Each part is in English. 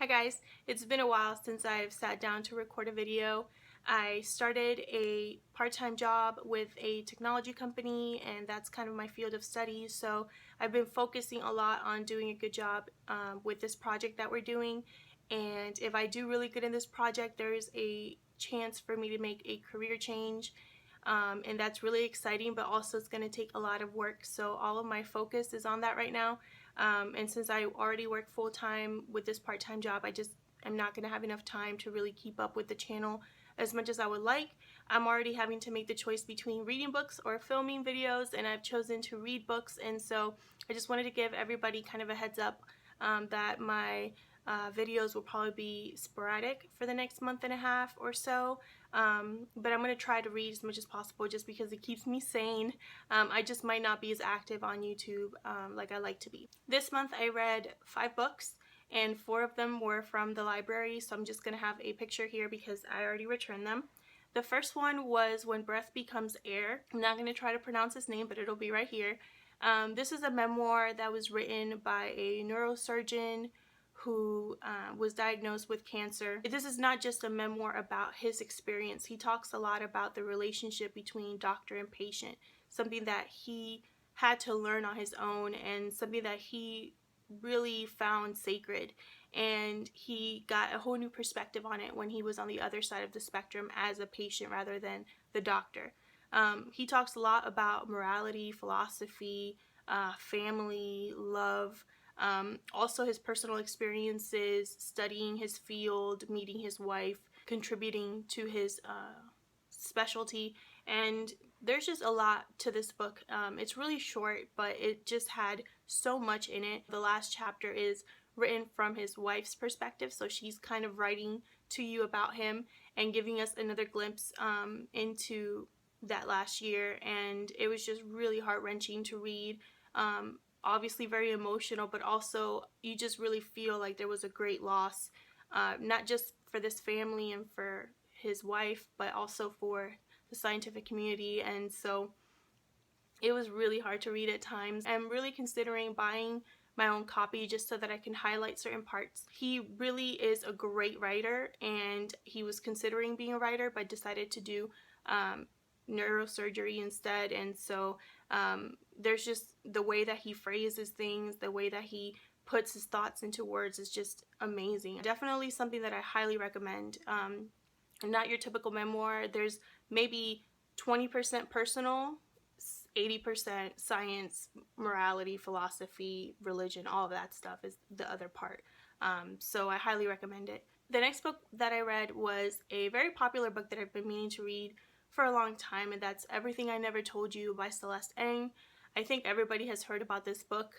Hi guys, it's been a while since I've sat down to record a video. I started a part-time job with a technology company, and that's kind of my field of study, so I've been focusing a lot on doing a good job with this project that we're doing. And if I do really good in this project, there is a chance for me to make a career change. And that's really exciting, but also it's going to take a lot of work, so all of my focus is on that right now. And since I already work full-time with this part-time job, I'm not going to have enough time to really keep up with the channel as much as I would like. I'm already having to make the choice between reading books or filming videos, and I've chosen to read books. And so I just wanted to give everybody kind of a heads up that my videos will probably be sporadic for the next month and a half or so, but I'm going to try to read as much as possible just because it keeps me sane. I just might not be as active on YouTube like I like to be. This month I read 5 books, and 4 of them were from the library, so I'm just going to have a picture here because I already returned them. The first one was When Breath Becomes Air. I'm not going to try to pronounce his name, but it'll be right here. This is a memoir that was written by a neurosurgeon who was diagnosed with cancer. This is not just a memoir about his experience. He talks a lot about the relationship between doctor and patient, something that he had to learn on his own and something that he really found sacred, and he got a whole new perspective on it when he was on the other side of the spectrum as a patient rather than the doctor. He talks a lot about morality, philosophy, family, love, also his personal experiences, studying his field, meeting his wife, contributing to his specialty, and there's just a lot to this book. It's really short, but it just had so much in it. The last chapter is written from his wife's perspective, so she's kind of writing to you about him and giving us another glimpse into that last year, and it was just really heart-wrenching to read. Obviously very emotional, but also you just really feel like there was a great loss, not just for this family and for his wife, but also for the scientific community. And so it was really hard to read at times. I'm really considering buying my own copy just so that I can highlight certain parts. He really is a great writer, and he was considering being a writer but decided to do neurosurgery instead. And so there's just the way that he phrases things, the way that he puts his thoughts into words is just amazing. Definitely something that I highly recommend. Not your typical memoir. There's maybe 20% personal, 80% science, morality, philosophy, religion, all of that stuff is the other part. So I highly recommend it. The next book that I read was a very popular book that I've been meaning to read for a long time, and that's Everything I Never Told You by Celeste Ng. I think everybody has heard about this book.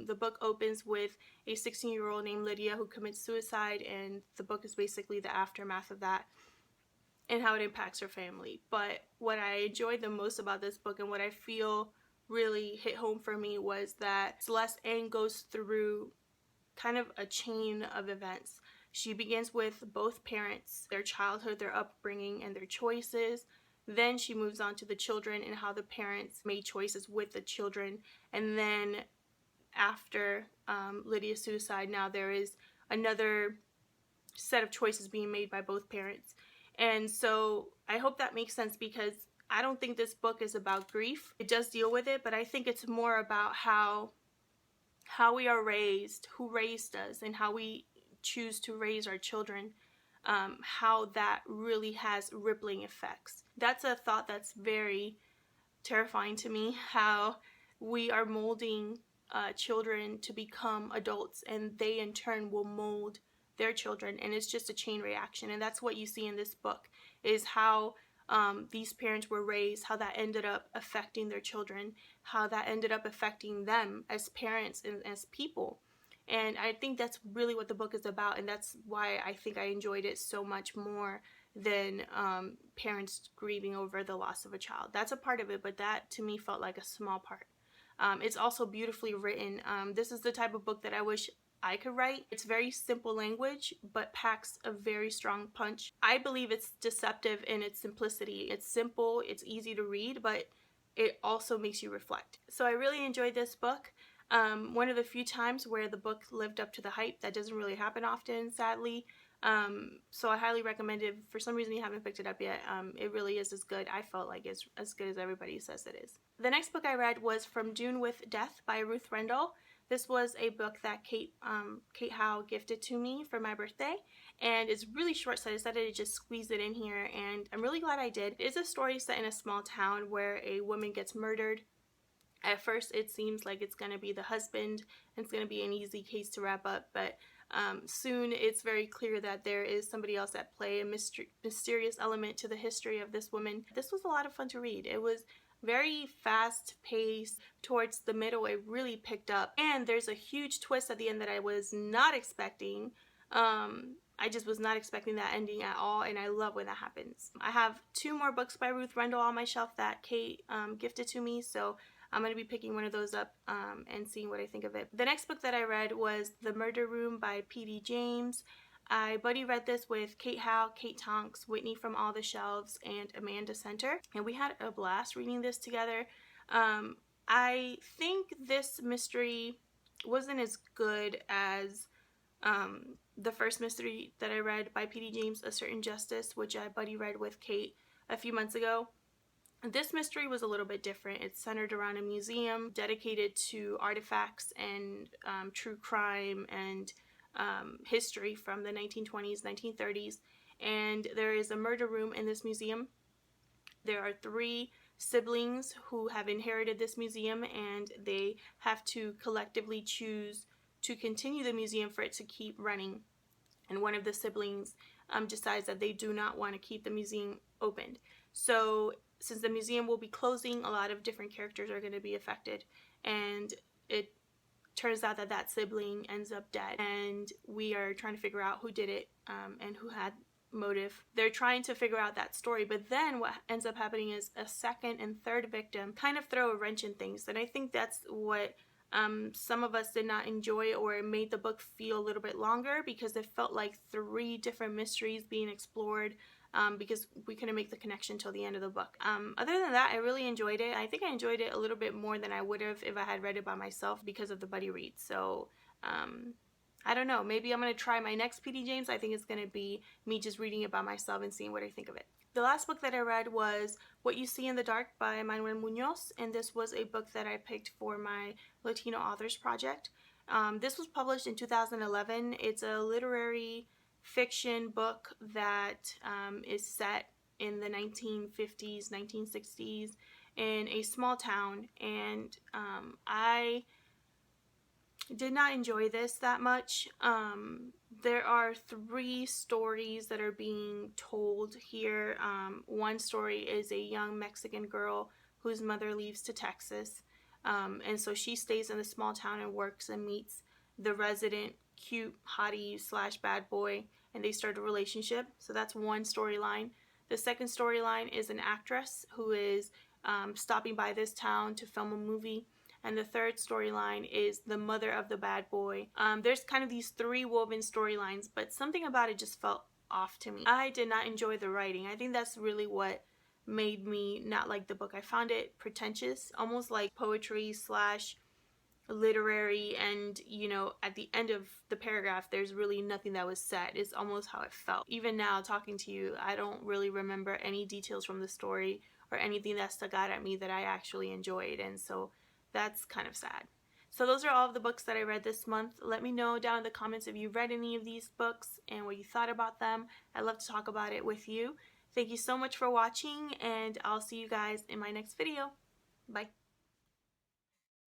The book opens with a 16-year-old named Lydia who commits suicide, and the book is basically the aftermath of that and how it impacts her family. But what I enjoyed the most about this book and what I feel really hit home for me was that Celeste Ng goes through kind of a chain of events. She begins with both parents, their childhood, their upbringing, and their choices. Then she moves on to the children and how the parents made choices with the children. And then after Lydia's suicide, now there is another set of choices being made by both parents. And so I hope that makes sense, because I don't think this book is about grief. It does deal with it, but I think it's more about how we are raised, who raised us, and how we choose to raise our children, how that really has rippling effects. That's a thought that's very terrifying to me, how we are molding children to become adults, and they in turn will mold their children, and it's just a chain reaction. And that's what you see in this book, is how these parents were raised, how that ended up affecting their children, how that ended up affecting them as parents and as people. And I think that's really what the book is about, and that's why I think I enjoyed it so much more than parents grieving over the loss of a child. That's a part of it, but that to me felt like a small part. It's also beautifully written. This is the type of book that I wish I could write. It's very simple language, but packs a very strong punch. I believe it's deceptive in its simplicity. It's simple, it's easy to read, but it also makes you reflect. So I really enjoyed this book. One of the few times where the book lived up to the hype. That doesn't really happen often, sadly. So I highly recommend it. For some reason you haven't picked it up yet, it really is as good. I felt like it's as good as everybody says it is. The next book I read was From Dune with Death by Ruth Rendell. This was a book that Kate Howe gifted to me for my birthday, and it's really short, so I decided to just squeeze it in here, and I'm really glad I did. It is a story set in a small town where a woman gets murdered. At first it seems like it's going to be the husband and it's going to be an easy case to wrap up, but soon it's very clear that there is somebody else at play, a mysterious element to the history of this woman. This was a lot of fun to read. It was very fast paced. Towards the middle it really picked up, and there's a huge twist at the end that I was not expecting. I just was not expecting that ending at all, and I love when that happens. I have 2 more books by Ruth Rendell on my shelf that Kate gifted to me, so I'm going to be picking one of those up and seeing what I think of it. The next book that I read was The Murder Room by P.D. James. I buddy read this with Kate Howe, Kate Tonks, Whitney from All the Shelves, and Amanda Center, and we had a blast reading this together. I think this mystery wasn't as good as the first mystery that I read by P.D. James, A Certain Justice, which I buddy read with Kate a few months ago. This mystery was a little bit different. It's centered around a museum dedicated to artifacts and true crime and history from the 1920s, 1930s, and there is a murder room in this museum. There are 3 siblings who have inherited this museum, and they have to collectively choose to continue the museum for it to keep running. And one of the siblings decides that they do not want to keep the museum opened. So since the museum will be closing, a lot of different characters are going to be affected, and it turns out that that sibling ends up dead, and we are trying to figure out who did it and who had motive. They're trying to figure out that story, but then what ends up happening is a second and third victim kind of throw a wrench in things, and I think that's what some of us did not enjoy, or it made the book feel a little bit longer because it felt like 3 different mysteries being explored because we couldn't make the connection till the end of the book. Other than that, I really enjoyed it. I think I enjoyed it a little bit more than I would have if I had read it by myself because of the buddy read. So I don't know, maybe I'm going to try my next P.D. James. I think it's going to be me just reading it by myself and seeing what I think of it. The last book that I read was What You See in the Dark by Manuel Munoz, and this was a book that I picked for my Latino Authors Project. This was published in 2011. It's a literary fiction book that is set in the 1950s, 1960s in a small town, and I did not enjoy this that much. There are 3 stories that are being told here. One story is a young Mexican girl whose mother leaves to Texas, and so she stays in the small town and works and meets the resident cute hottie / bad boy, and they start a relationship. So that's one storyline. The second storyline is an actress who is stopping by this town to film a movie. And the third storyline is the mother of the bad boy. There's kind of these 3 woven storylines, but something about it just felt off to me. I did not enjoy the writing. I think that's really what made me not like the book. I found it pretentious, almost like poetry / literary, and you know, at the end of the paragraph there's really nothing that was said. It's almost how it felt. Even now talking to you, I don't really remember any details from the story or anything that stuck out at me that I actually enjoyed, and so that's kind of sad. So those are all of the books that I read this month. Let me know down in the comments if you read any of these books and what you thought about them. I'd love to talk about it with you. Thank you so much for watching, and I'll see you guys in my next video. Bye.